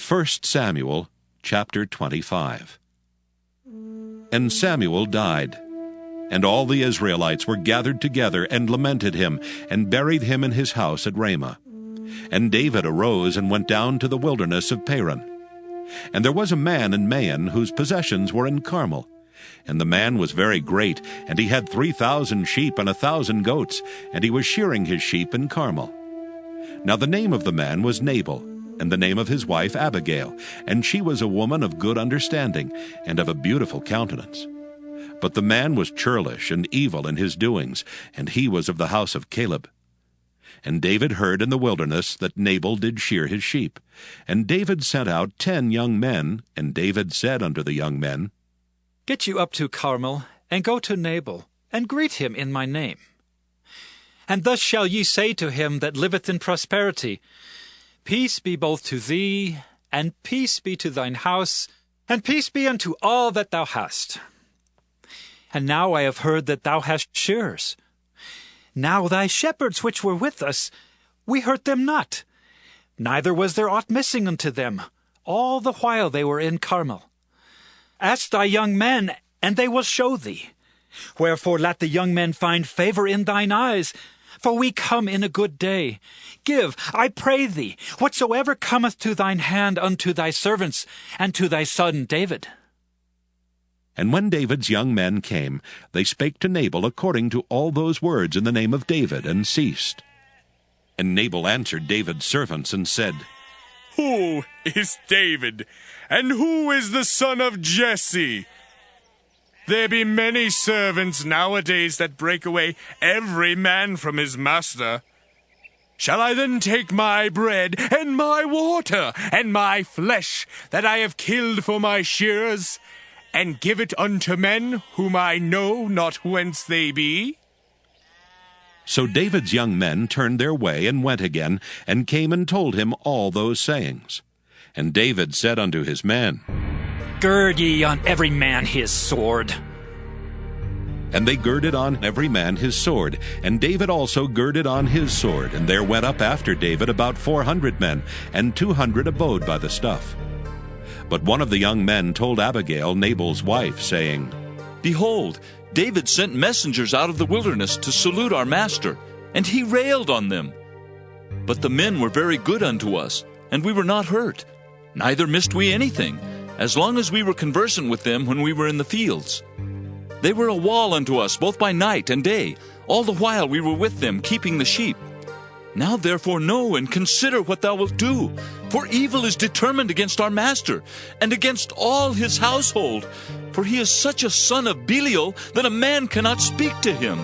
1 Samuel chapter 25. And Samuel died, and all the Israelites were gathered together and lamented him, and buried him in his house at Ramah. And David arose and went down to the wilderness of Paran. And there was a man in Maon whose possessions were in Carmel. And the man was very great, and he had 3,000 sheep and 1,000 goats, and he was shearing his sheep in Carmel. Now the name of the man was Nabal, and the name of his wife Abigail, and she was a woman of good understanding, and of a beautiful countenance. But the man was churlish and evil in his doings, and he was of the house of Caleb. And David heard in the wilderness that Nabal did shear his sheep. And David sent out 10 young men, and David said unto the young men, Get you up to Carmel, and go to Nabal, and greet him in my name. And thus shall ye say to him that liveth in prosperity, Peace be both to thee, and peace be to thine house, and peace be unto all that thou hast. And now I have heard that thou hast shearers. Now thy shepherds which were with us, we hurt them not, neither was there aught missing unto them, all the while they were in Carmel. Ask thy young men, and they will show thee. Wherefore let the young men find favor in thine eyes, for we come in a good day. Give, I pray thee, whatsoever cometh to thine hand unto thy servants, and to thy son David. And when David's young men came, they spake to Nabal according to all those words in the name of David, and ceased. And Nabal answered David's servants, and said, Who is David, and who is the son of Jesse? There be many servants nowadays that break away every man from his master. Shall I then take my bread, and my water, and my flesh, that I have killed for my shearers, and give it unto men whom I know not whence they be? So David's young men turned their way, and went again, and came and told him all those sayings. And David said unto his men, Gird ye on every man his sword. And they girded on every man his sword, and David also girded on his sword. And there went up after David about 400 men, and 200 abode by the stuff. But one of the young men told Abigail, Nabal's wife, saying, Behold, David sent messengers out of the wilderness to salute our master, and he railed on them. But the men were very good unto us, and we were not hurt, neither missed we anything, as long as we were conversant with them when we were in the fields. They were a wall unto us both by night and day, all the while we were with them, keeping the sheep. Now therefore know and consider what thou wilt do, for evil is determined against our master, and against all his household, for he is such a son of Belial that a man cannot speak to him.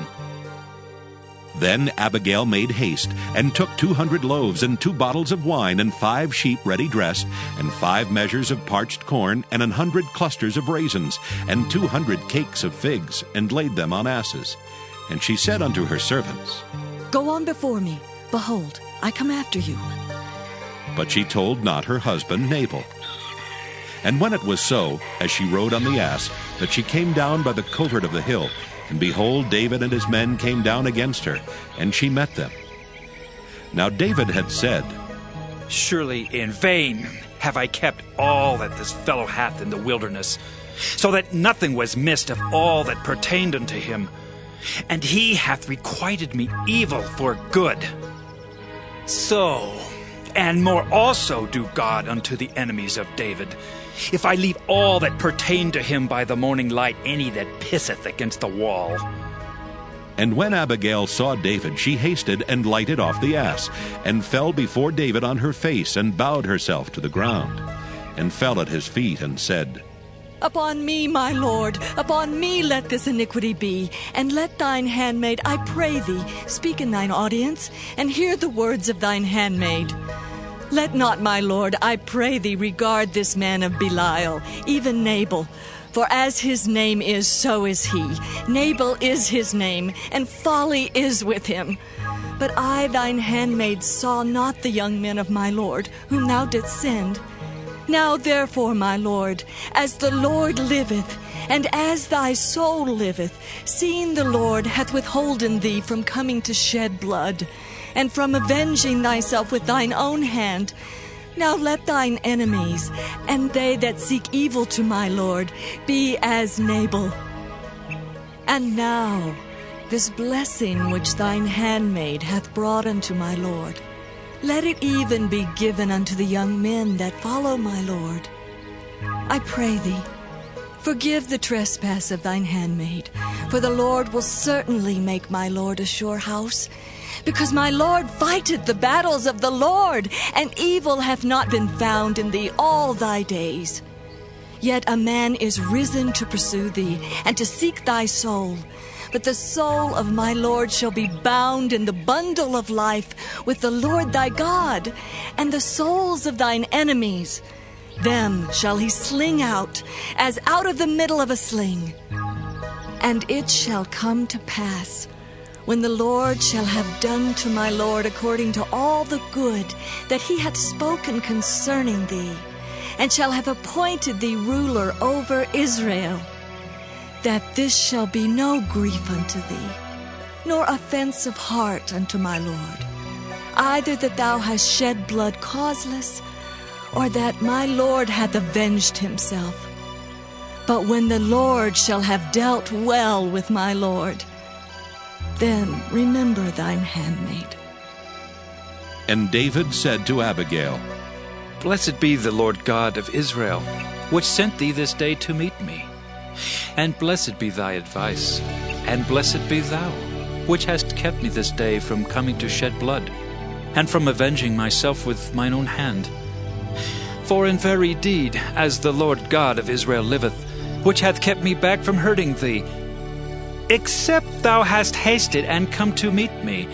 Then Abigail made haste, and took 200 loaves, and 2 bottles of wine, and 5 sheep ready dressed, and 5 measures of parched corn, and 100 clusters of raisins, and 200 cakes of figs, and laid them on asses. And she said unto her servants, Go on before me. Behold, I come after you. But she told not her husband Nabal. And when it was so, as she rode on the ass, that she came down by the covert of the hill, and behold, David and his men came down against her, and she met them. Now David had said, Surely in vain have I kept all that this fellow hath in the wilderness, so that nothing was missed of all that pertained unto him. And he hath requited me evil for good. So, and more also do God unto the enemies of David, if I leave all that pertain to him by the morning light any that pisseth against the wall. And when Abigail saw David, she hasted and lighted off the ass, and fell before David on her face, and bowed herself to the ground, and fell at his feet, and said, Upon me, my Lord, upon me let this iniquity be, and let thine handmaid, I pray thee, speak in thine audience, and hear the words of thine handmaid. Let not, my Lord, I pray thee, regard this man of Belial, even Nabal. For as his name is, so is he. Nabal is his name, and folly is with him. But I, thine handmaid, saw not the young men of my Lord, whom thou didst send. Now therefore, my Lord, as the Lord liveth, and as thy soul liveth, seeing the Lord hath withholden thee from coming to shed blood, and from avenging thyself with thine own hand, Now let thine enemies, and they that seek evil to my Lord, be as Nabal. And now this blessing which thine handmaid hath brought unto my Lord, let it even be given unto the young men that follow my Lord. I pray thee, forgive the trespass of thine handmaid, for the Lord will certainly make my Lord a sure house, because my Lord fighteth the battles of the Lord, and evil hath not been found in thee all thy days. Yet a man is risen to pursue thee, and to seek thy soul. But the soul of my Lord shall be bound in the bundle of life with the Lord thy God, and the souls of thine enemies, them shall he sling out, as out of the middle of a sling. And it shall come to pass, when the Lord shall have done to my Lord according to all the good that he hath spoken concerning thee, and shall have appointed thee ruler over Israel, that this shall be no grief unto thee, nor offense of heart unto my Lord, either that thou hast shed blood causeless, or that my Lord hath avenged himself. But when the Lord shall have dealt well with my Lord, then remember thine handmaid. And David said to Abigail, Blessed be the Lord God of Israel, which sent thee this day to meet me. And blessed be thy advice, and blessed be thou, which hast kept me this day from coming to shed blood, and from avenging myself with mine own hand. For in very deed, as the Lord God of Israel liveth, which hath kept me back from hurting thee, except thou hast hasted and come to meet me,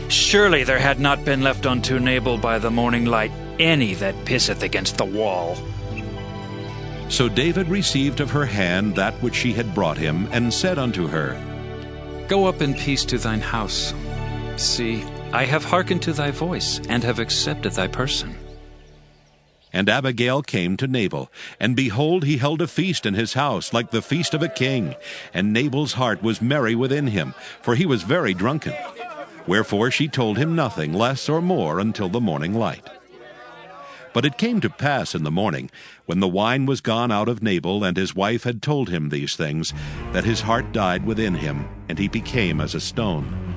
surely there had not been left unto Nabal by the morning light any that pisseth against the wall. So David received of her hand that which she had brought him, and said unto her, Go up in peace to thine house. See, I have hearkened to thy voice, and have accepted thy person. And Abigail came to Nabal, and behold, he held a feast in his house, like the feast of a king. And Nabal's heart was merry within him, for he was very drunken. Wherefore she told him nothing less or more until the morning light. But it came to pass in the morning, when the wine was gone out of Nabal, and his wife had told him these things, that his heart died within him, and he became as a stone.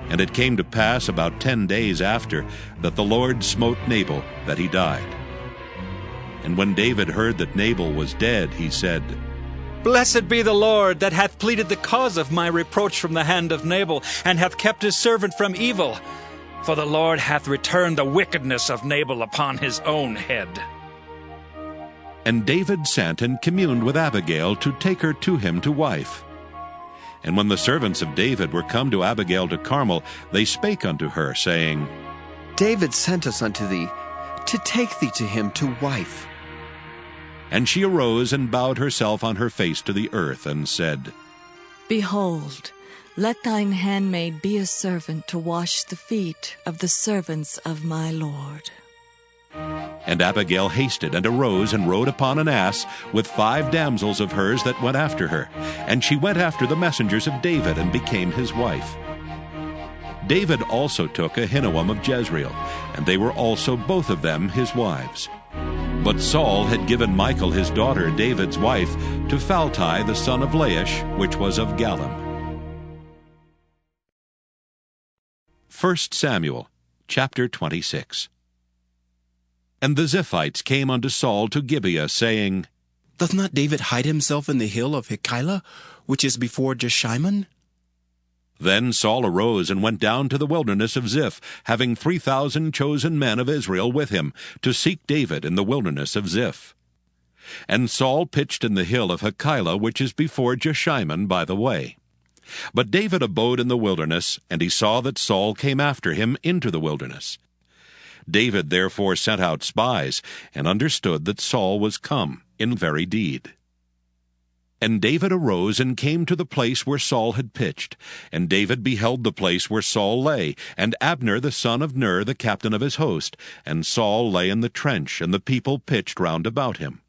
And it came to pass about 10 days after, that the Lord smote Nabal, that he died. And when David heard that Nabal was dead, he said, Blessed be the Lord, that hath pleaded the cause of my reproach from the hand of Nabal, and hath kept his servant from evil. For the Lord hath returned the wickedness of Nabal upon his own head. And David sent and communed with Abigail to take her to him to wife. And when the servants of David were come to Abigail to Carmel, they spake unto her, saying, David sent us unto thee, to take thee to him to wife. And she arose and bowed herself on her face to the earth, and said, Behold, let thine handmaid be a servant to wash the feet of the servants of my Lord. And Abigail hasted and arose and rode upon an ass with 5 damsels of hers that went after her. And she went after the messengers of David and became his wife. David also took Ahinoam of Jezreel, and they were also both of them his wives. But Saul had given Michal his daughter, David's wife, to Phalti the son of Laish, which was of Gallim. 1 Samuel, chapter 26. And the Ziphites came unto Saul to Gibeah, saying, Doth not David hide himself in the hill of Hachilah, which is before Jeshimon? Then Saul arose and went down to the wilderness of Ziph, having 3,000 chosen men of Israel with him, to seek David in the wilderness of Ziph. And Saul pitched in the hill of Hachilah, which is before Jeshimon by the way. But David abode in the wilderness, and he saw that Saul came after him into the wilderness. David therefore sent out spies, and understood that Saul was come in very deed. And David arose and came to the place where Saul had pitched. And David beheld the place where Saul lay, and Abner the son of Ner the captain of his host. And Saul lay in the trench, and the people pitched round about him.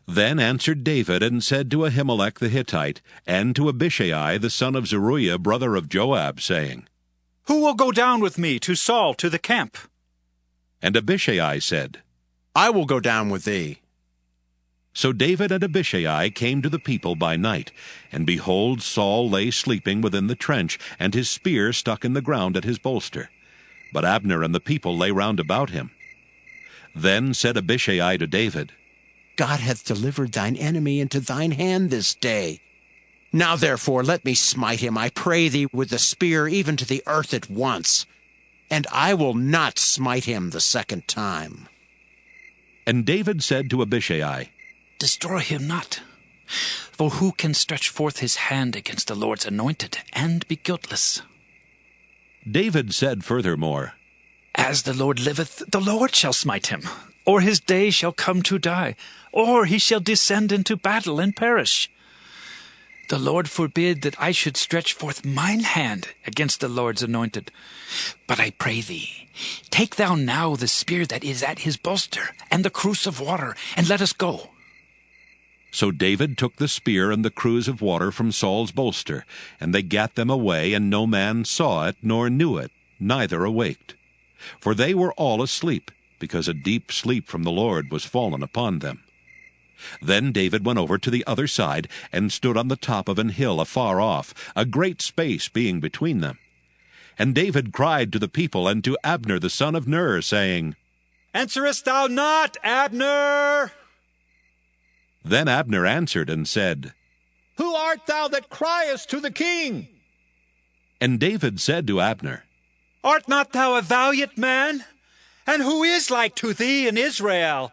Then answered David and said to Ahimelech the Hittite, and to Abishai the son of Zeruiah brother of Joab, saying, Who will go down with me to Saul to the camp? And Abishai said, I will go down with thee. So David and Abishai came to the people by night, and behold, Saul lay sleeping within the trench, and his spear stuck in the ground at his bolster. But Abner and the people lay round about him. Then said Abishai to David, God hath delivered thine enemy into thine hand this day. Now therefore let me smite him, I pray thee, with the spear even to the earth at once, and I will not smite him the second time. And David said to Abishai, Destroy him not. For who can stretch forth his hand against the Lord's anointed and be guiltless? David said furthermore, As the Lord liveth, the Lord shall smite him, or his day shall come to die, or he shall descend into battle and perish. The Lord forbid that I should stretch forth mine hand against the Lord's anointed. But I pray thee, take thou now the spear that is at his bolster, and the cruse of water, and let us go. So David took the spear and the cruse of water from Saul's bolster, and they gat them away, and no man saw it, nor knew it, neither awaked. For they were all asleep, because a deep sleep from the Lord was fallen upon them. Then David went over to the other side, and stood on the top of an hill afar off, a great space being between them. And David cried to the people and to Abner the son of Ner, saying, Answerest thou not, Abner? Then Abner answered and said, Who art thou that criest to the king? And David said to Abner, Art not thou a valiant man? And who is like to thee in Israel?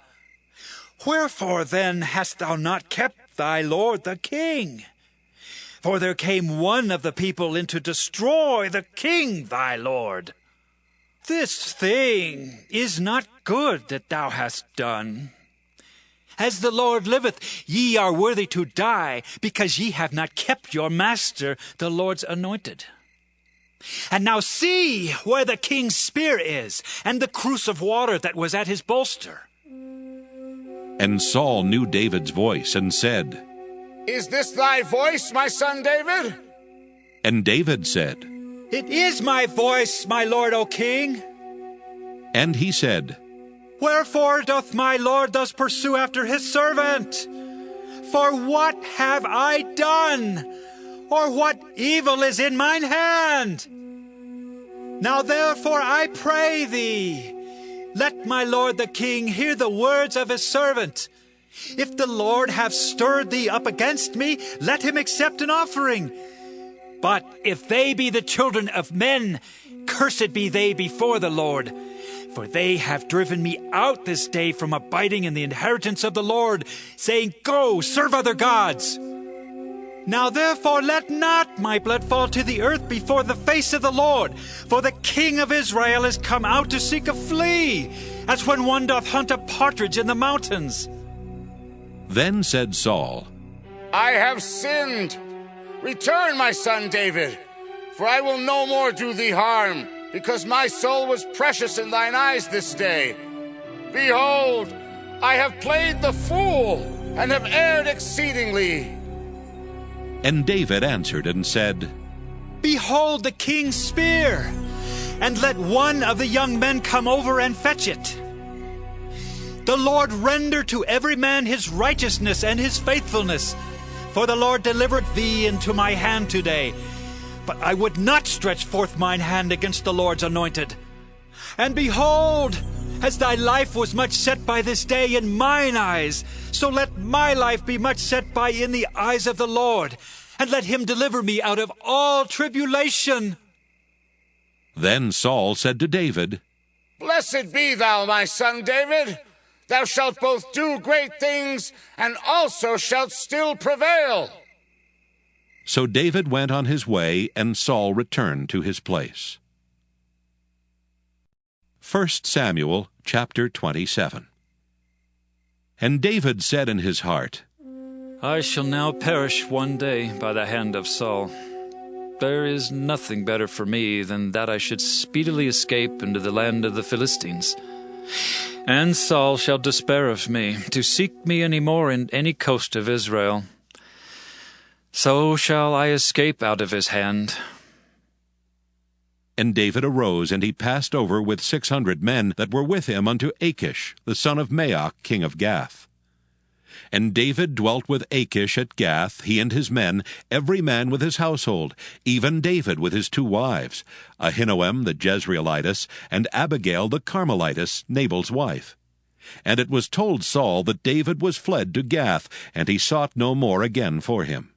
Wherefore then hast thou not kept thy lord the king? For there came one of the people in to destroy the king thy lord. This thing is not good that thou hast done. As the Lord liveth, ye are worthy to die, because ye have not kept your master, the Lord's anointed. And now see where the king's spear is, and the cruse of water that was at his bolster. And Saul knew David's voice, and said, Is this thy voice, my son David? And David said, It is my voice, my lord, O king. And he said, Wherefore doth my lord thus pursue after his servant? For what have I done? Or what evil is in mine hand? Now therefore I pray thee, let my lord the king hear the words of his servant. If the Lord have stirred thee up against me, let him accept an offering. But if they be the children of men, cursed be they before the Lord. For they have driven me out this day from abiding in the inheritance of the Lord, saying, Go, serve other gods. Now therefore let not my blood fall to the earth before the face of the Lord, for the king of Israel is come out to seek a flea, as when one doth hunt a partridge in the mountains. Then said Saul, I have sinned. Return, my son David, for I will no more do thee harm, because my soul was precious in thine eyes this day. Behold, I have played the fool, and have erred exceedingly. And David answered and said, Behold the king's spear, and let one of the young men come over and fetch it. The Lord render to every man his righteousness and his faithfulness, for the Lord delivered thee into my hand today. But I would not stretch forth mine hand against the Lord's anointed. And behold, as thy life was much set by this day in mine eyes, so let my life be much set by in the eyes of the Lord, and let him deliver me out of all tribulation. Then Saul said to David, Blessed be thou, my son David. Thou shalt both do great things, and also shalt still prevail. So David went on his way, and Saul returned to his place. 1 Samuel chapter 27. And David said in his heart, I shall now perish one day by the hand of Saul. There is nothing better for me than that I should speedily escape into the land of the Philistines. And Saul shall despair of me, to seek me any more in any coast of Israel. So shall I escape out of his hand. And David arose, and he passed over with 600 men that were with him unto Achish, the son of Maoch, king of Gath. And David dwelt with Achish at Gath, he and his men, every man with his household, even David with his 2 wives, Ahinoam the Jezreelitess, and Abigail the Carmelitess, Nabal's wife. And it was told Saul that David was fled to Gath, and he sought no more again for him.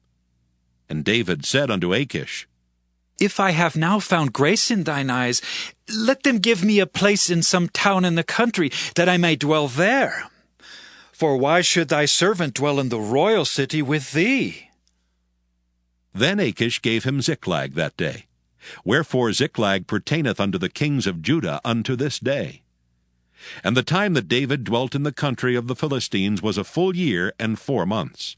And David said unto Achish, If I have now found grace in thine eyes, let them give me a place in some town in the country, that I may dwell there. For why should thy servant dwell in the royal city with thee? Then Achish gave him Ziklag that day. Wherefore Ziklag pertaineth unto the kings of Judah unto this day. And the time that David dwelt in the country of the Philistines was a full year and 4 months.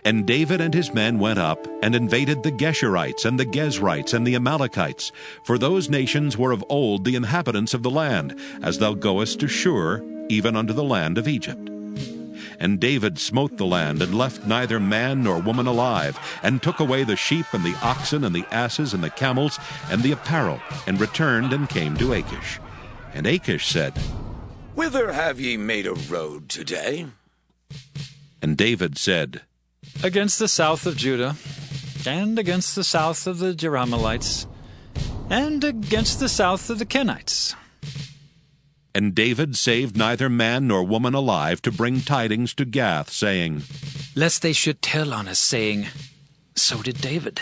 And David and his men went up, and invaded the Geshurites, and the Gezrites, and the Amalekites, for those nations were of old the inhabitants of the land, as thou goest to Shur, even unto the land of Egypt. And David smote the land, and left neither man nor woman alive, and took away the sheep, and the oxen, and the asses, and the camels, and the apparel, and returned and came to Achish. And Achish said, Whither have ye made a road today? And David said, Against the south of Judah, and against the south of the Jerahmeelites, and against the south of the Kenites. And David saved neither man nor woman alive to bring tidings to Gath, saying, Lest they should tell on us, saying, So did David,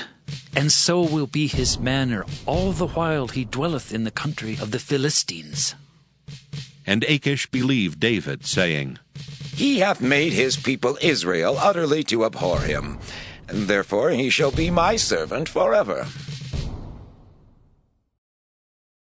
and so will be his manner all the while he dwelleth in the country of the Philistines. And Achish believed David, saying, He hath made his people Israel utterly to abhor him, and therefore he shall be my servant forever.